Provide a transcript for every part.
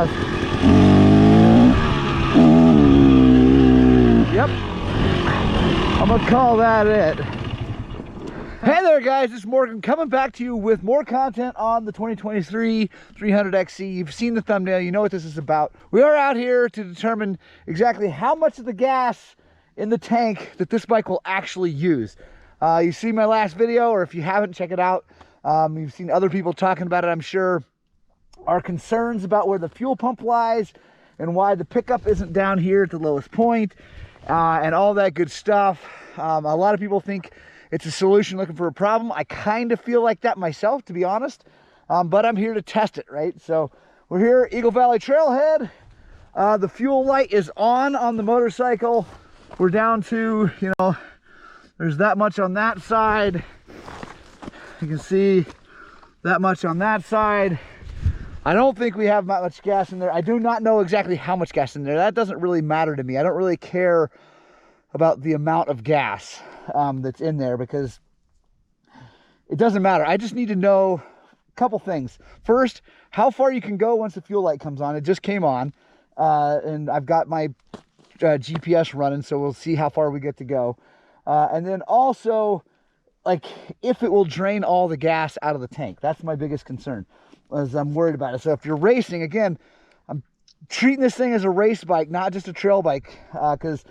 gas. Yep, I'm gonna call that it. Hey there guys, it's Morgan coming back to you with more content on the 2023 300XC. You've seen the thumbnail, you know what this is about. We are out here to determine exactly how much of the gas in the tank that this bike will actually use. You've seen my last video, or if you haven't, check it out. You've seen other people talking about it, I'm sure. Our concerns about where the fuel pump lies and why the pickup isn't down here at the lowest point, and all that good stuff. A lot of people think it's a solution looking for a problem. I kind of feel like that myself, to be honest, but I'm here to test it, right? So we're here at Eagle Valley Trailhead. The fuel light is on the motorcycle. We're down to, you know, there's that much on that side. You can see that much on that side. I don't think we have that much gas in there. I do not know exactly how much gas in there. That doesn't really matter to me. I don't really care about the amount of gas that's in there, because it doesn't matter. I just need to know a couple things. First, how far you can go once the fuel light comes on. It just came on, and I've got my GPS running, so we'll see how far we get to go. And then also, like, if it will drain all the gas out of the tank. That's my biggest concern, as I'm worried about it. So if you're racing, again, I'm treating this thing as a race bike, not just a trail bike, because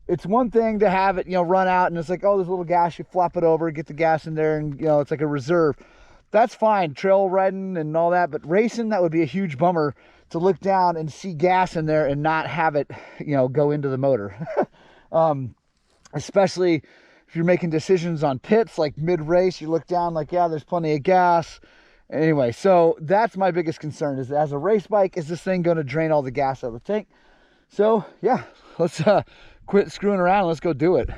it's one thing to have it, you know, run out and it's like, oh, there's a little gas, you flop it over, get the gas in there, and, you know, it's like a reserve. That's fine, trail riding and all that, but racing, that would be a huge bummer to look down and see gas in there and not have it, you know, go into the motor. Especially if you're making decisions on pits, like mid-race, you look down like, yeah, there's plenty of gas. Anyway, so that's my biggest concern, is as a race bike, is this thing going to drain all the gas out of the tank? So yeah, let's quit screwing around and let's go do it.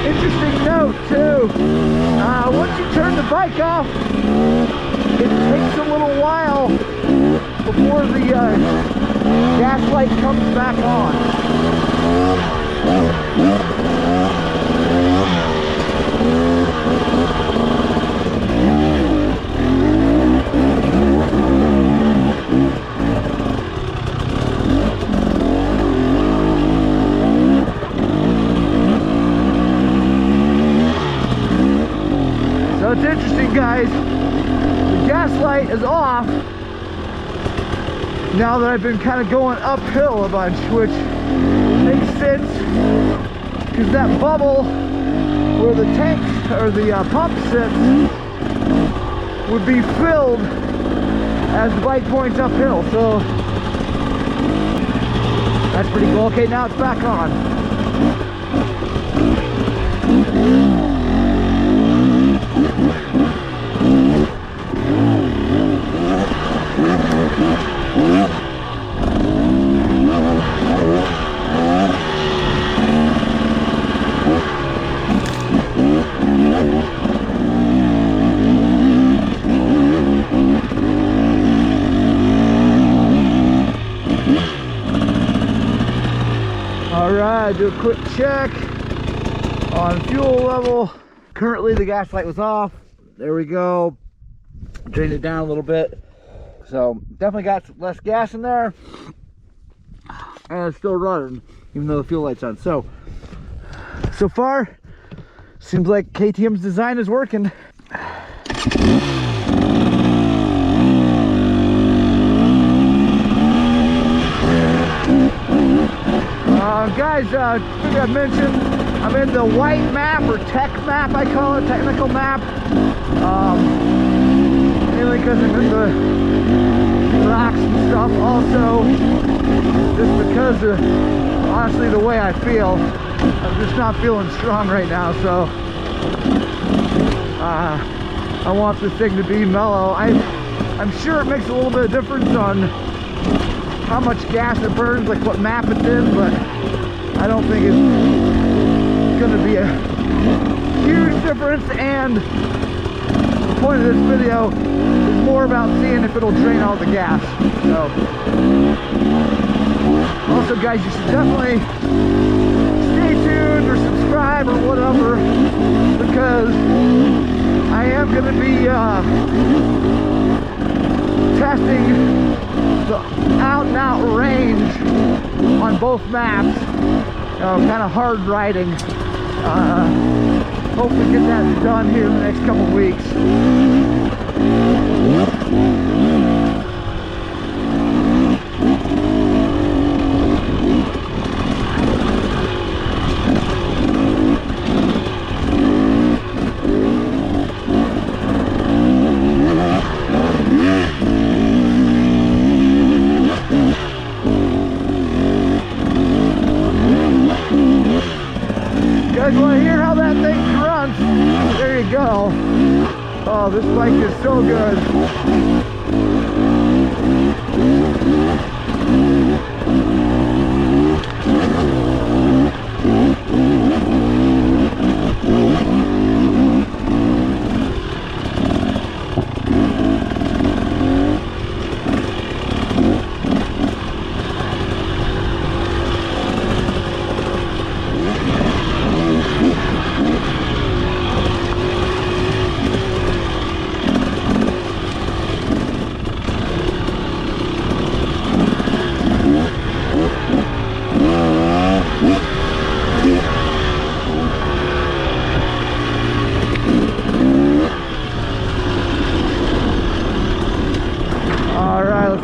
Interesting note too, once you turn the bike off, it takes a little while before the gas light comes back on. So it's interesting, guys. The gas light is off now that I've been kind of going uphill a bunch, which makes sense, because that bubble where the tank or the pump sits would be filled as the bike points uphill. So that's pretty cool. Okay, now it's back on. Alright, do a quick check on fuel level. Currently the gas light was off. There we go. Drained it down a little bit. So definitely got less gas in there. And it's still running, even though the fuel light's on. So far, seems like KTM's design is working. Guys, I think I mentioned I'm in the white map, or tech map I call it, technical map. Mainly because I'm in the rocks and stuff. Also, just because of, honestly, the way I feel. I'm just not feeling strong right now, so I want this thing to be mellow. I'm sure it makes a little bit of difference on how much gas it burns, like what map it's in, but I don't think it's going to be a huge difference. And the point of this video is more about seeing if it'll drain all the gas. So So guys, you should definitely stay tuned or subscribe or whatever, because I am going to be testing the out and out range on both maps. Kind of hard riding. Hopefully get that done here in the next couple of weeks. You guys want to hear how that thing grunts? There you go. Oh, this bike is so good.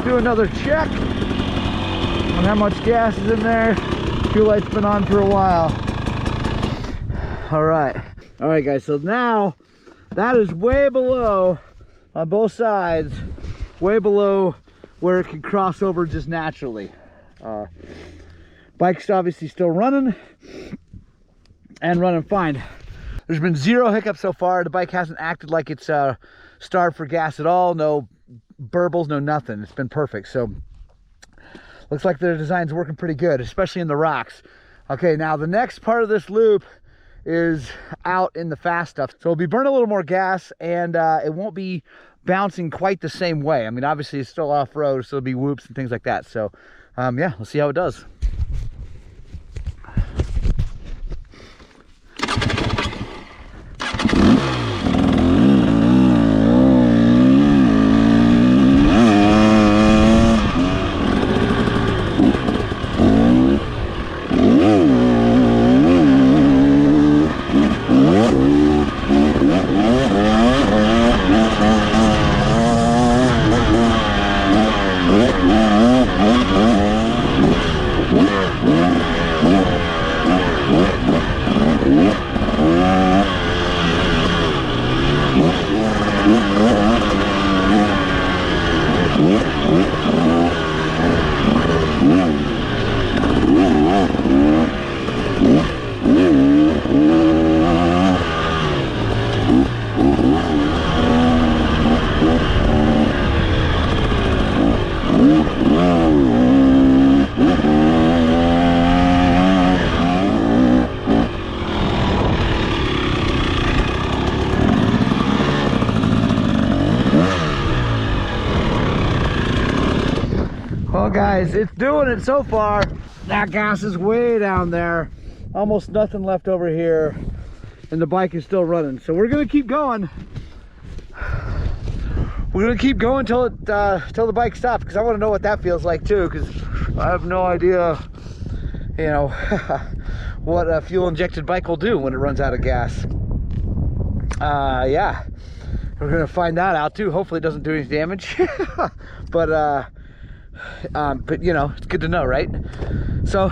Another check on how much gas is in there. Fuel light's been on for a while. All right guys, so now that is way below on both sides, way below where it can cross over just naturally. Bike's obviously still running and running fine. There's been zero hiccups so far. The bike hasn't acted like it's starved for gas at all. No burbles, no nothing. It's been perfect. So looks like their design's working pretty good, especially in the rocks. Okay, now the next part of this loop is out in the fast stuff, so we'll be burning a little more gas, and it won't be bouncing quite the same way. I mean, obviously it's still off-road, so there'll be whoops and things like that. So yeah, we'll see how it does. Well guys, it's doing it so far. That gas is way down there, almost nothing left over here, and the bike is still running. So we're gonna keep going. We're gonna keep going till the bike stops, because I want to know what that feels like too, because I have no idea, you know, what a fuel injected bike will do when it runs out of gas. Yeah, we're gonna find that out too. Hopefully it doesn't do any damage. but you know, it's good to know, right? So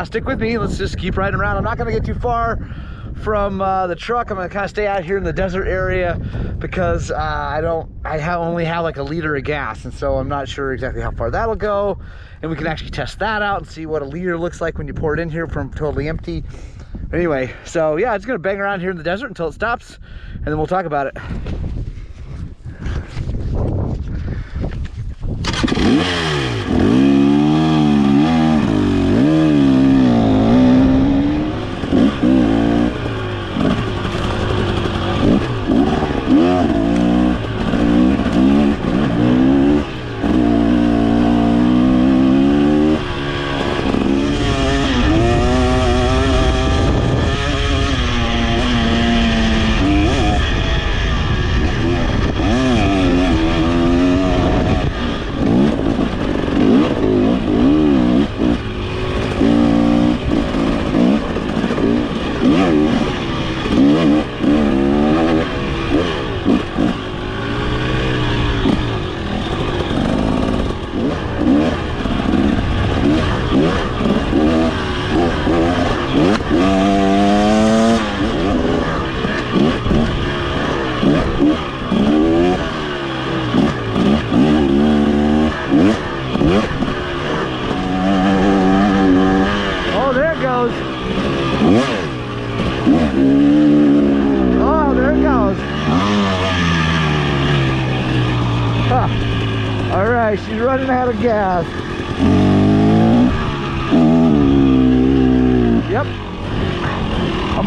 stick with me. Let's just keep riding around. I'm not gonna get too far from the truck. I'm gonna kind of stay out here in the desert area, because I only have like a liter of gas, and so I'm not sure exactly how far that'll go, and we can actually test that out and see what a liter looks like when you pour it in here from totally empty. Anyway, so yeah, it's gonna bang around here in the desert until it stops, and then we'll talk about it.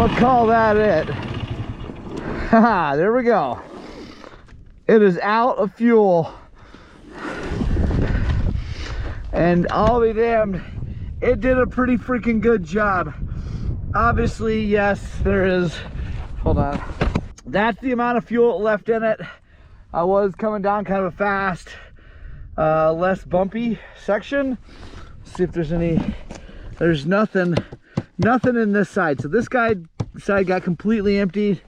I'm gonna call that it. Haha, there we go. It is out of fuel. And I'll be damned, it did a pretty freaking good job. Obviously, yes, there is, hold on. That's the amount of fuel left in it. I was coming down kind of a fast, less bumpy section. Let's see if there's any, there's nothing in this side. So this side got completely emptied.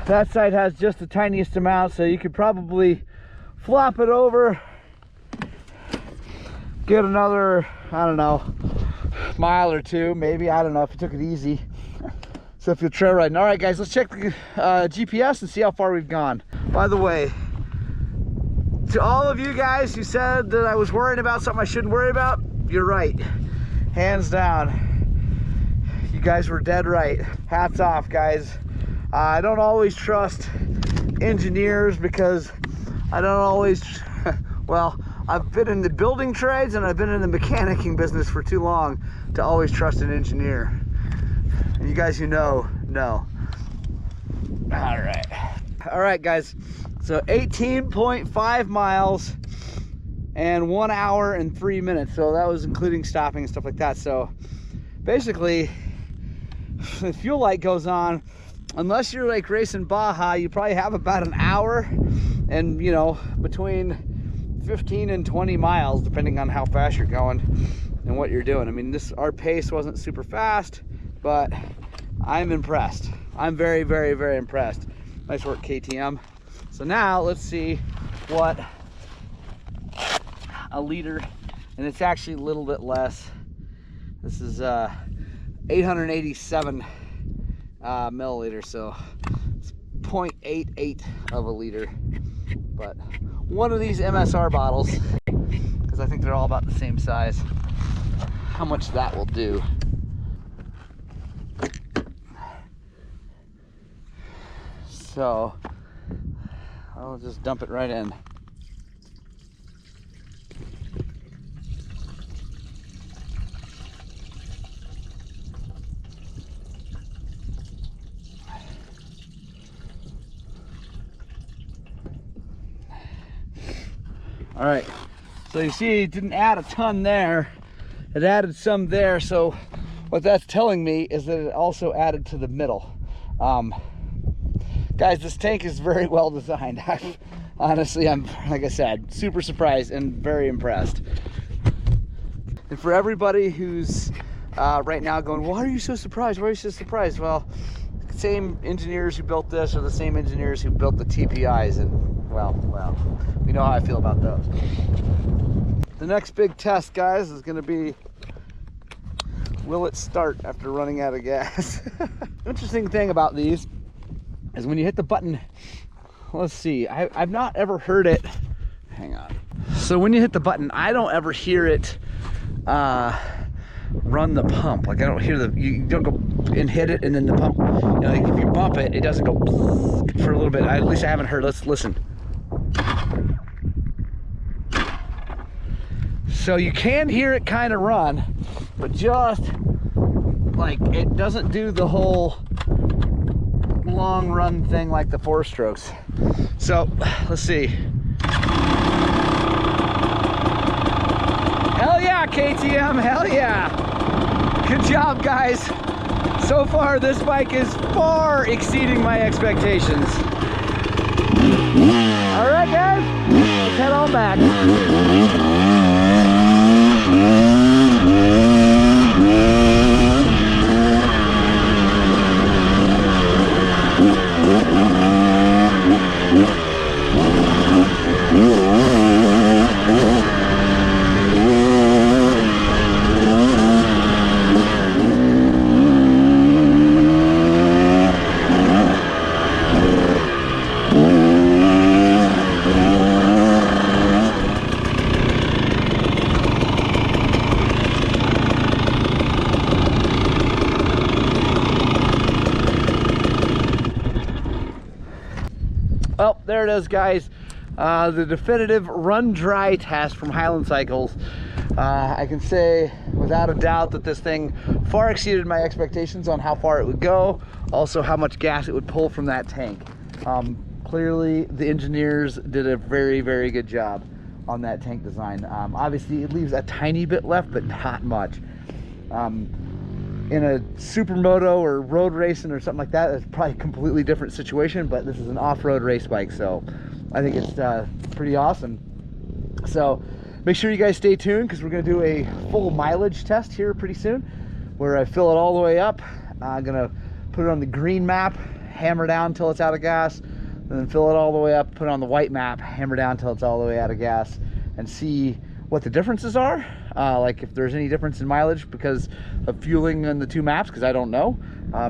That side has just the tiniest amount, so you could probably flop it over, get another, I don't know, mile or two, maybe, I don't know, if you took it easy. So if you're trail riding. All right, guys, let's check the GPS and see how far we've gone. By the way, to all of you guys who said that I was worrying about something I shouldn't worry about, you're right, hands down. You guys were dead right. Hats off, guys. I don't always trust engineers because I don't always, well, I've been in the building trades and I've been in the mechanicking business for too long to always trust an engineer. And you guys who know. All right, guys. So 18.5 miles and 1 hour and 3 minutes. So that was including stopping and stuff like that. So basically, the fuel light goes on. Unless you're like racing Baja, you probably have about an hour and, you know, between 15 and 20 miles, depending on how fast you're going and what you're doing. I mean, our pace wasn't super fast, but I'm impressed. I'm very, very, very impressed. Nice work, KTM. So now let's see what a liter, and it's actually a little bit less. This is 887 milliliters, so it's 0.88 of a liter. But one of these MSR bottles, because I think they're all about the same size, how much that will do. So I'll just dump it right in. All right, so you see it didn't add a ton there. It added some there, so what that's telling me is that it also added to the middle. Guys, this tank is very well designed. Honestly, I'm, like I said, super surprised and very impressed. And for everybody who's right now going, why are you so surprised? Why are you so surprised? Well, the same engineers who built this are the same engineers who built the TPIs, and well, we know how I feel about those. The next big test, guys, is going to be, will it start after running out of gas? Interesting thing about these is when you hit the button, let's see, I've not ever heard it, hang on. So when you hit the button, I don't ever hear it run the pump. Like I don't hear you don't go and hit it and then the pump, you know, like if you bump it, it doesn't go for a little bit. At least I haven't heard. Let's listen. So you can hear it kind of run, but just like it doesn't do the whole long run thing like the 4-strokes. So let's see. Hell yeah, KTM, hell yeah. Good job, guys. So far this bike is far exceeding my expectations. All right, guys, let's head on back. Well, there it is, guys. The definitive run dry test from Highland Cycles. I can say without a doubt that this thing far exceeded my expectations on how far it would go, also how much gas it would pull from that tank. Clearly the engineers did a very, very good job on that tank design. Obviously it leaves a tiny bit left, but not much. In a supermoto or road racing or something like that, it's probably a completely different situation, but this is an off-road race bike, so I think it's pretty awesome. So make sure you guys stay tuned, because we're going to do a full mileage test here pretty soon, where I fill it all the way up. I'm going to put it on the green map, hammer down until it's out of gas, and then fill it all the way up, put it on the white map, hammer down until it's all the way out of gas, and see what the differences are, like if there's any difference in mileage because of fueling in the two maps, because I don't know.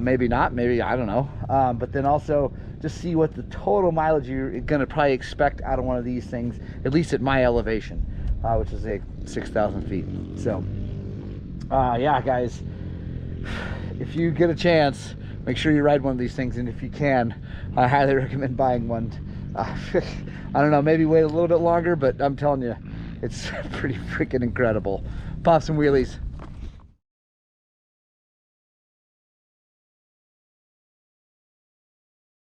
Maybe not, maybe, I don't know. But then also just see what the total mileage you're gonna probably expect out of one of these things, at least at my elevation, which is like 6,000 feet. So yeah, guys, if you get a chance, make sure you ride one of these things, and if you can, I highly recommend buying one. I don't know, maybe wait a little bit longer, but I'm telling you, it's pretty freaking incredible. Pop some wheelies.